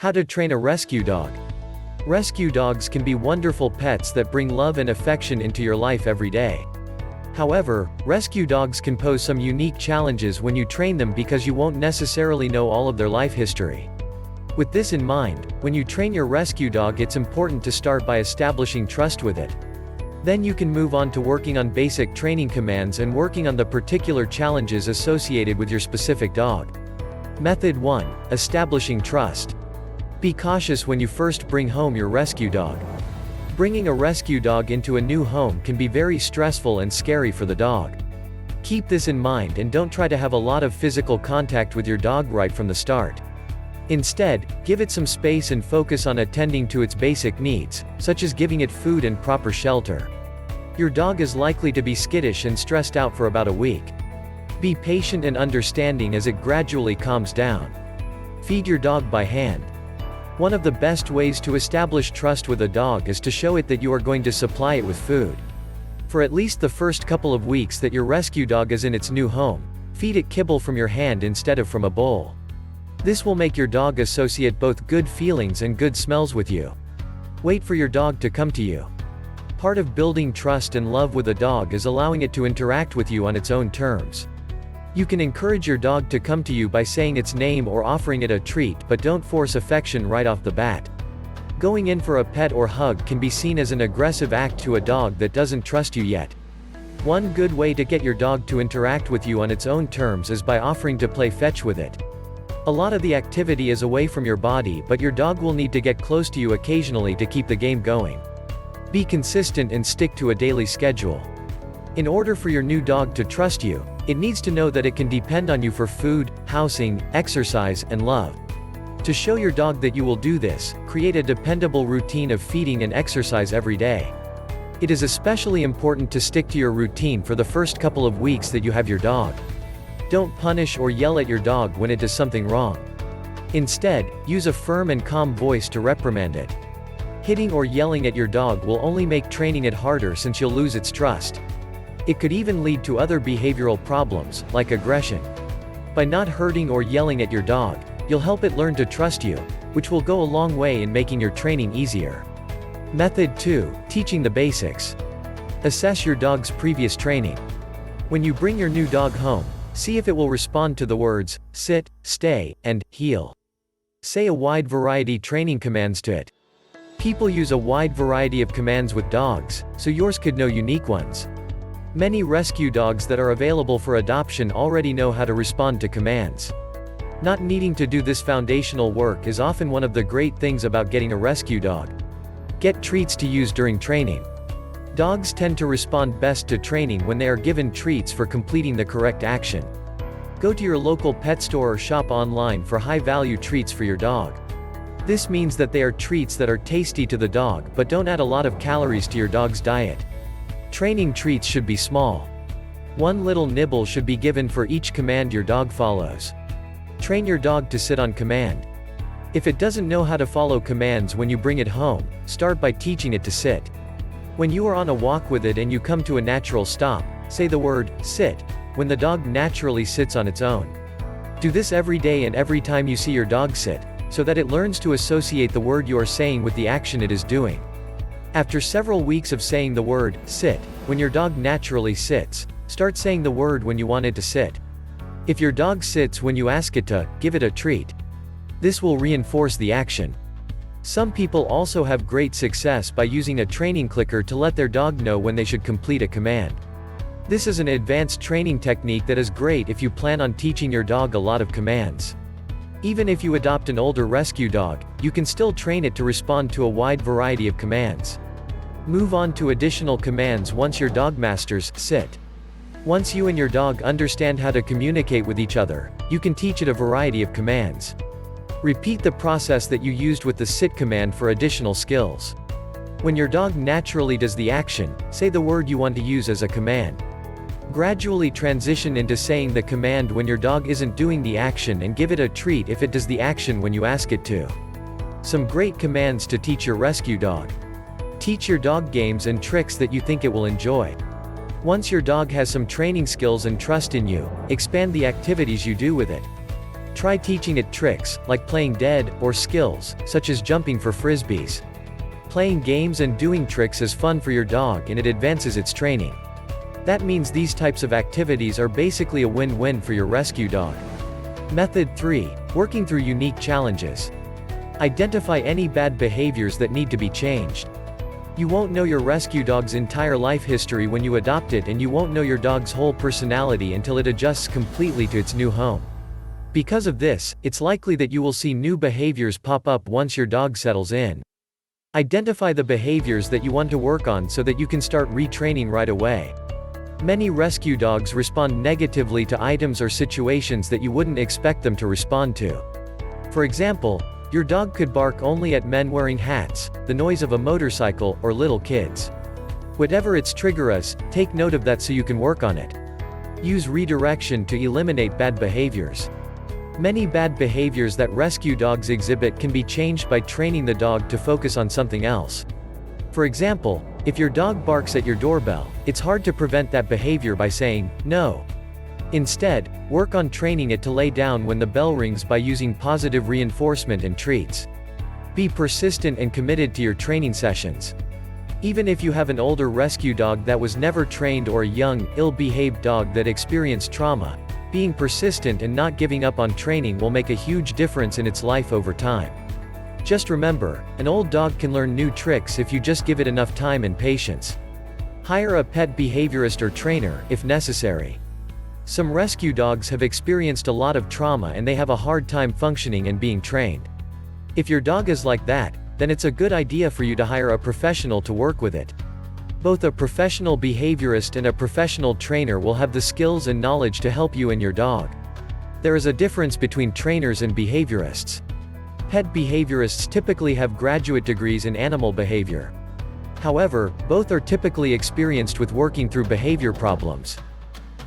How to train a rescue dog. Rescue dogs can be wonderful pets that bring love and affection into your life every day. However, rescue dogs can pose some unique challenges when you train them because you won't necessarily know all of their life history. With this in mind, when you train your rescue dog, it's important to start by establishing trust with it. Then you can move on to working on basic training commands and working on the particular challenges associated with your specific dog. Method 1. Establishing trust. Be cautious when you first bring home your rescue dog. Bringing a rescue dog into a new home can be very stressful and scary for the dog. Keep this in mind and don't try to have a lot of physical contact with your dog right from the start. Instead, give it some space and focus on attending to its basic needs, such as giving it food and proper shelter. Your dog is likely to be skittish and stressed out for about a week. Be patient and understanding as it gradually calms down. Feed your dog by hand. One of the best ways to establish trust with a dog is to show it that you are going to supply it with food. For at least the first couple of weeks that your rescue dog is in its new home, feed it kibble from your hand instead of from a bowl. This will make your dog associate both good feelings and good smells with you. Wait for your dog to come to you. Part of building trust and love with a dog is allowing it to interact with you on its own terms. You can encourage your dog to come to you by saying its name or offering it a treat, but don't force affection right off the bat. Going in for a pet or hug can be seen as an aggressive act to a dog that doesn't trust you yet. One good way to get your dog to interact with you on its own terms is by offering to play fetch with it. A lot of the activity is away from your body, but your dog will need to get close to you occasionally to keep the game going. Be consistent and stick to a daily schedule. In order for your new dog to trust you, it needs to know that it can depend on you for food, housing, exercise, and love. To show your dog that you will do this, create a dependable routine of feeding and exercise every day. It is especially important to stick to your routine for the first couple of weeks that you have your dog. Don't punish or yell at your dog when it does something wrong. Instead, use a firm and calm voice to reprimand it. Hitting or yelling at your dog will only make training it harder since you'll lose its trust. It could even lead to other behavioral problems, like aggression. By not hurting or yelling at your dog, you'll help it learn to trust you, which will go a long way in making your training easier. Method 2. Teaching the basics. Assess your dog's previous training. When you bring your new dog home, see if it will respond to the words, sit, stay, and heel. Say a wide variety training commands to it. People use a wide variety of commands with dogs, so yours could know unique ones. Many rescue dogs that are available for adoption already know how to respond to commands. Not needing to do this foundational work is often one of the great things about getting a rescue dog. Get treats to use during training. Dogs tend to respond best to training when they are given treats for completing the correct action. Go to your local pet store or shop online for high-value treats for your dog. This means that they are treats that are tasty to the dog but don't add a lot of calories to your dog's diet. Training treats should be small. One little nibble should be given for each command your dog follows. Train your dog to sit on command. If it doesn't know how to follow commands when you bring it home, start by teaching it to sit. When you are on a walk with it and you come to a natural stop, say the word, sit, when the dog naturally sits on its own. Do this every day and every time you see your dog sit, so that it learns to associate the word you are saying with the action it is doing. After several weeks of saying the word, sit, when your dog naturally sits, start saying the word when you want it to sit. If your dog sits when you ask it to, give it a treat. This will reinforce the action. Some people also have great success by using a training clicker to let their dog know when they should complete a command. This is an advanced training technique that is great if you plan on teaching your dog a lot of commands. Even if you adopt an older rescue dog, you can still train it to respond to a wide variety of commands. Move on to additional commands once your dog masters sit. Once you and your dog understand how to communicate with each other, you can teach it a variety of commands. Repeat the process that you used with the sit command for additional skills. When your dog naturally does the action, say the word you want to use as a command. Gradually transition into saying the command when your dog isn't doing the action and give it a treat if it does the action when you ask it to. Some great commands to teach your rescue dog. Teach your dog games and tricks that you think it will enjoy. Once your dog has some training skills and trust in you, expand the activities you do with it. Try teaching it tricks, like playing dead, or skills, such as jumping for frisbees. Playing games and doing tricks is fun for your dog and it advances its training. That means these types of activities are basically a win-win for your rescue dog. Method 3. Working through unique challenges. Identify any bad behaviors that need to be changed. You won't know your rescue dog's entire life history when you adopt it, and you won't know your dog's whole personality until it adjusts completely to its new home. Because of this, it's likely that you will see new behaviors pop up once your dog settles in. Identify the behaviors that you want to work on so that you can start retraining right away. Many rescue dogs respond negatively to items or situations that you wouldn't expect them to respond to. For example, your dog could bark only at men wearing hats, the noise of a motorcycle, or little kids. Whatever its trigger is, take note of that so you can work on it. Use redirection to eliminate bad behaviors. Many bad behaviors that rescue dogs exhibit can be changed by training the dog to focus on something else. For example, if your dog barks at your doorbell, it's hard to prevent that behavior by saying, "No." Instead, work on training it to lay down when the bell rings by using positive reinforcement and treats. Be persistent and committed to your training sessions. Even if you have an older rescue dog that was never trained or a young, ill-behaved dog that experienced trauma, being persistent and not giving up on training will make a huge difference in its life over time. Just remember, an old dog can learn new tricks if you just give it enough time and patience. Hire a pet behaviorist or trainer, if necessary. Some rescue dogs have experienced a lot of trauma and they have a hard time functioning and being trained. If your dog is like that, then it's a good idea for you to hire a professional to work with it. Both a professional behaviorist and a professional trainer will have the skills and knowledge to help you and your dog. There is a difference between trainers and behaviorists. Pet behaviorists typically have graduate degrees in animal behavior. However, both are typically experienced with working through behavior problems.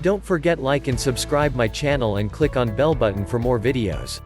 Don't forget like and subscribe my channel and click on bell button for more videos.